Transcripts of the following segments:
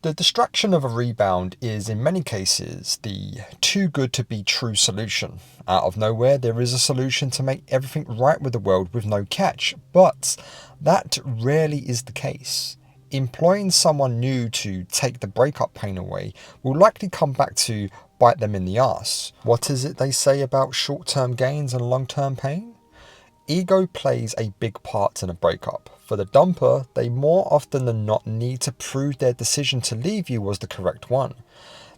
The distraction of a rebound is in many cases the too good to be true solution. Out of nowhere there is a solution to make everything right with the world with no catch, but that rarely is the case. Employing someone new to take the breakup pain away will likely come back to bite them in the ass. What is it they say about short-term gains and long-term pain? Ego plays a big part in a breakup. For the dumper, they more often than not need to prove their decision to leave you was the correct one.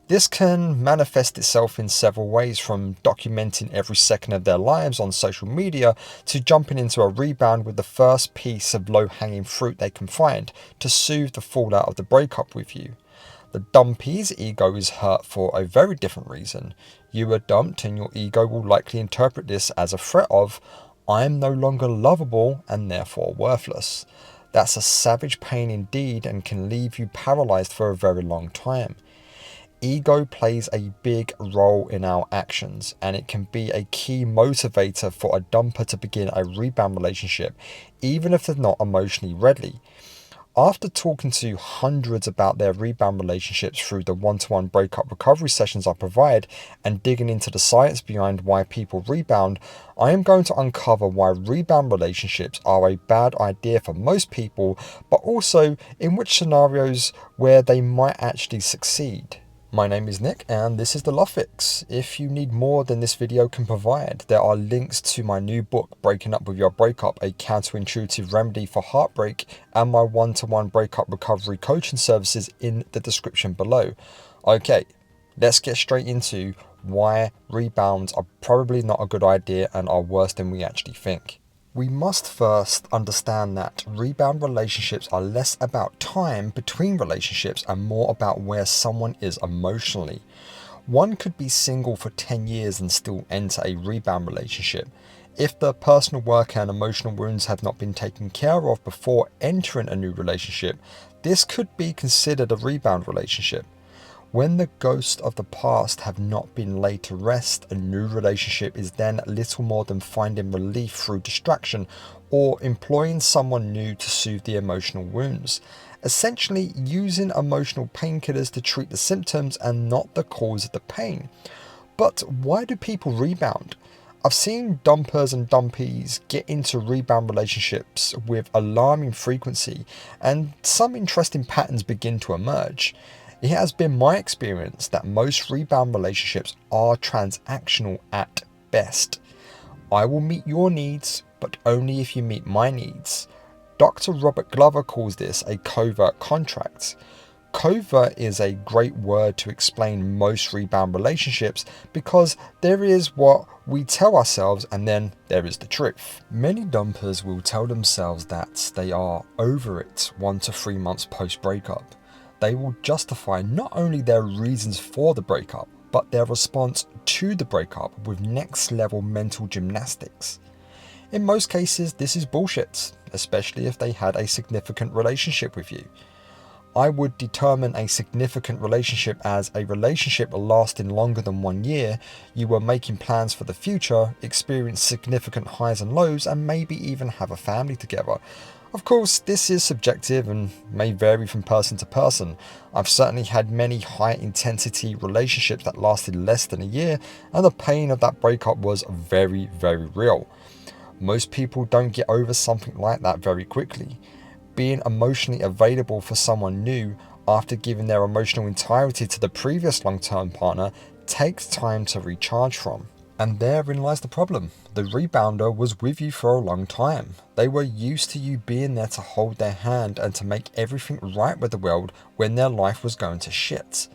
This can manifest itself in several ways, from documenting every second of their lives on social media to jumping into a rebound with the first piece of low-hanging fruit they can find to soothe the fallout of the breakup with you. The dumpy's ego is hurt for a very different reason. You were dumped and your ego will likely interpret this as a threat of, I am no longer lovable and therefore worthless. That's a savage pain indeed and can leave you paralyzed for a very long time. Ego plays a big role in our actions, and it can be a key motivator for a dumper to begin a rebound relationship, even if they're not emotionally ready. After talking to hundreds about their rebound relationships through the one-to-one breakup recovery sessions I provide and digging into the science behind why people rebound, I am going to uncover why rebound relationships are a bad idea for most people, but also in which scenarios where they might actually succeed. My name is Nick and this is The Love Fix. If you need more than this video can provide, there are links to my new book, Breaking Up With Your Breakup, a counterintuitive remedy for heartbreak, and my one-to-one breakup recovery coaching services in the description below. Okay, let's get straight into why rebounds are probably not a good idea and are worse than we actually think. We must first understand that rebound relationships are less about time between relationships and more about where someone is emotionally. One could be single for 10 years and still enter a rebound relationship. If the personal work and emotional wounds have not been taken care of before entering a new relationship, this could be considered a rebound relationship. When the ghosts of the past have not been laid to rest, a new relationship is then little more than finding relief through distraction or employing someone new to soothe the emotional wounds. Essentially using emotional painkillers to treat the symptoms and not the cause of the pain. But why do people rebound? I've seen dumpers and dumpies get into rebound relationships with alarming frequency, and some interesting patterns begin to emerge. It has been my experience that most rebound relationships are transactional at best. I will meet your needs, but only if you meet my needs. Dr. Robert Glover calls this a covert contract. Covert is a great word to explain most rebound relationships because there is what we tell ourselves and then there is the truth. Many dumpers will tell themselves that they are over it 1 to 3 months post breakup. They will justify not only their reasons for the breakup, but their response to the breakup with next level mental gymnastics. In most cases, this is bullshit, especially if they had a significant relationship with you. I would determine a significant relationship as a relationship lasting longer than 1 year. You were making plans for the future, experienced significant highs and lows, and maybe even have a family together. Of course, this is subjective and may vary from person to person. I've certainly had many high-intensity relationships that lasted less than a year, and the pain of that breakup was very, very real. Most people don't get over something like that very quickly. Being emotionally available for someone new after giving their emotional entirety to the previous long-term partner takes time to recharge from. And therein lies the problem. The rebounder was with you for a long time. They were used to you being there to hold their hand and to make everything right with the world when their life was going to shit.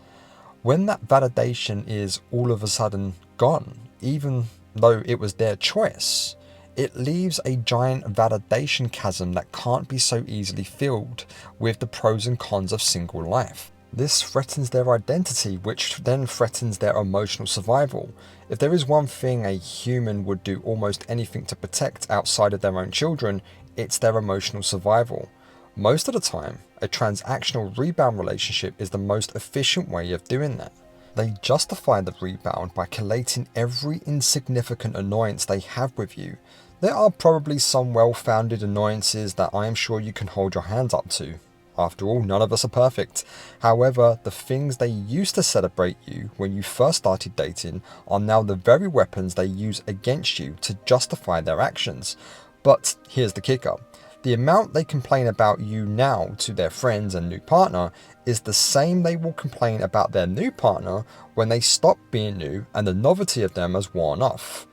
When that validation is all of a sudden gone, even though it was their choice, it leaves a giant validation chasm that can't be so easily filled with the pros and cons of single life. This threatens their identity, which then threatens their emotional survival. If there is one thing a human would do almost anything to protect outside of their own children, it's their emotional survival. Most of the time, a transactional rebound relationship is the most efficient way of doing that. They justify the rebound by collating every insignificant annoyance they have with you. There are probably some well-founded annoyances that I am sure you can hold your hands up to. After all, none of us are perfect. However, the things they used to celebrate you when you first started dating are now the very weapons they use against you to justify their actions. But here's the kicker. The amount they complain about you now to their friends and new partner is the same they will complain about their new partner when they stop being new and the novelty of them has worn off.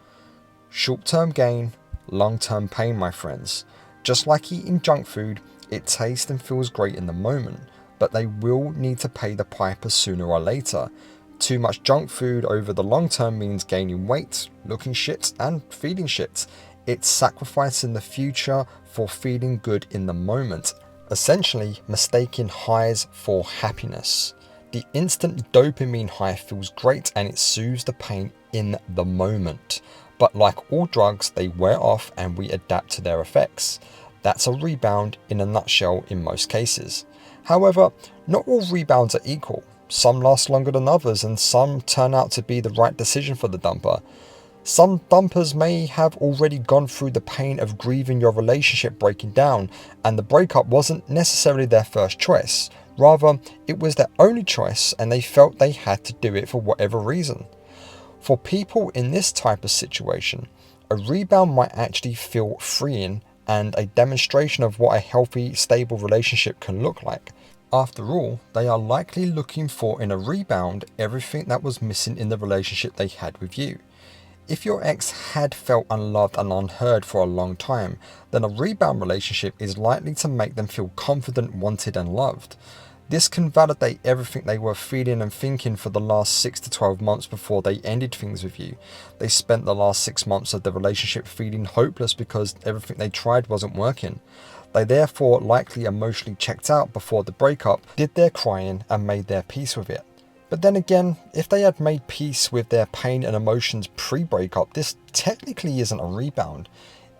Short-term gain, long-term pain, my friends. Just like eating junk food, it tastes and feels great in the moment, but they will need to pay the piper sooner or later. Too much junk food over the long term means gaining weight, looking shit, and feeling shit. It's sacrificing the future for feeling good in the moment. Essentially, mistaking highs for happiness. The instant dopamine high feels great and it soothes the pain in the moment. But like all drugs, they wear off and we adapt to their effects. That's a rebound in a nutshell in most cases. However, not all rebounds are equal. Some last longer than others and some turn out to be the right decision for the dumper. Some dumpers may have already gone through the pain of grieving your relationship breaking down, and the breakup wasn't necessarily their first choice. Rather, it was their only choice and they felt they had to do it for whatever reason. For people in this type of situation, a rebound might actually feel freeing and a demonstration of what a healthy, stable relationship can look like. After all, they are likely looking for in a rebound everything that was missing in the relationship they had with you. If your ex had felt unloved and unheard for a long time, then a rebound relationship is likely to make them feel confident, wanted and loved. This can validate everything they were feeling and thinking for the last 6 to 12 months before they ended things with you. They spent the last 6 months of the relationship feeling hopeless because everything they tried wasn't working. They therefore likely emotionally checked out before the breakup, did their crying and made their peace with it. But then again, if they had made peace with their pain and emotions pre-breakup, this technically isn't a rebound.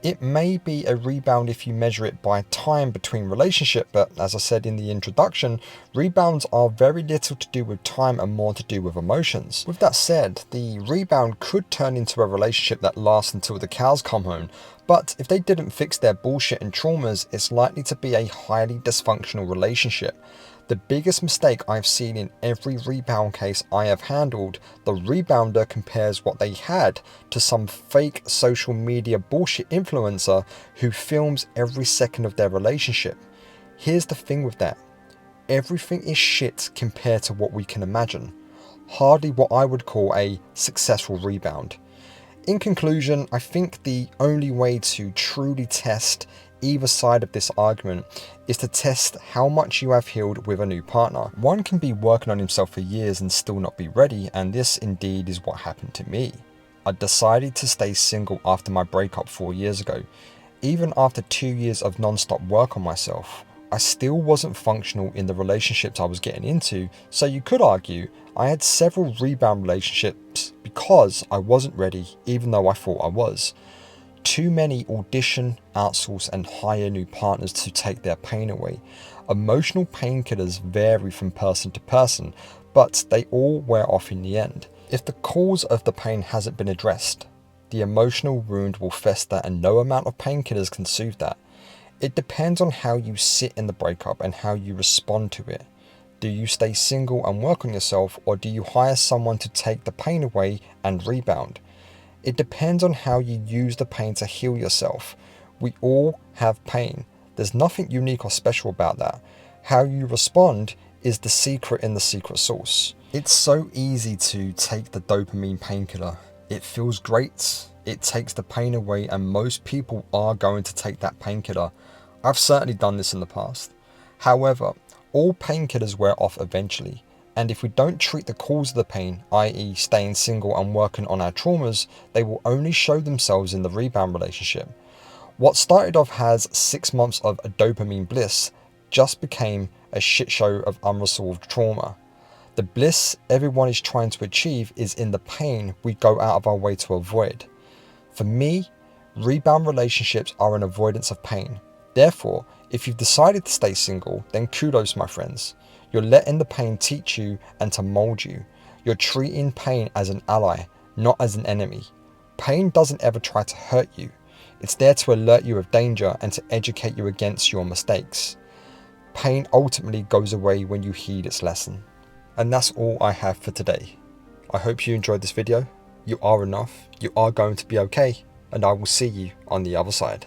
It may be a rebound if you measure it by time between relationship, but as I said in the introduction, rebounds are very little to do with time and more to do with emotions. With that said, the rebound could turn into a relationship that lasts until the cows come home, but if they didn't fix their bullshit and traumas, it's likely to be a highly dysfunctional relationship. The biggest mistake I've seen in every rebound case I have handled, the rebounder compares what they had to some fake social media bullshit influencer who films every second of their relationship. Here's the thing with that. Everything is shit compared to what we can imagine. Hardly what I would call a successful rebound. In conclusion, I think the only way to truly test either side of this argument is to test how much you have healed with a new partner. One can be working on himself for years and still not be ready, and this indeed is what happened to me. I decided to stay single after my breakup 4 years ago. Even after 2 years of non-stop work on myself, I still wasn't functional in the relationships I was getting into, so you could argue I had several rebound relationships because I wasn't ready even though I thought I was. Too many audition, outsource and hire new partners to take their pain away. Emotional painkillers vary from person to person, but they all wear off in the end. If the cause of the pain hasn't been addressed, the emotional wound will fester and no amount of painkillers can soothe that. It depends on how you sit in the breakup and how you respond to it. Do you stay single and work on yourself, or do you hire someone to take the pain away and rebound? It depends on how you use the pain to heal yourself. We all have pain. There's nothing unique or special about that. How you respond is the secret in the secret sauce. It's so easy to take the dopamine painkiller. It feels great, it takes the pain away, and most people are going to take that painkiller. I've certainly done this in the past. However, all painkillers wear off eventually. And if we don't treat the cause of the pain, i.e. staying single and working on our traumas, they will only show themselves in the rebound relationship. What started off as 6 months of dopamine bliss just became a shit show of unresolved trauma. The bliss everyone is trying to achieve is in the pain we go out of our way to avoid. For me, rebound relationships are an avoidance of pain. Therefore, if you've decided to stay single, then kudos, my friends. You're letting the pain teach you and to mold you. You're treating pain as an ally, not as an enemy. Pain doesn't ever try to hurt you. It's there to alert you of danger and to educate you against your mistakes. Pain ultimately goes away when you heed its lesson. And that's all I have for today. I hope you enjoyed this video. You are enough, you are going to be okay, and I will see you on the other side.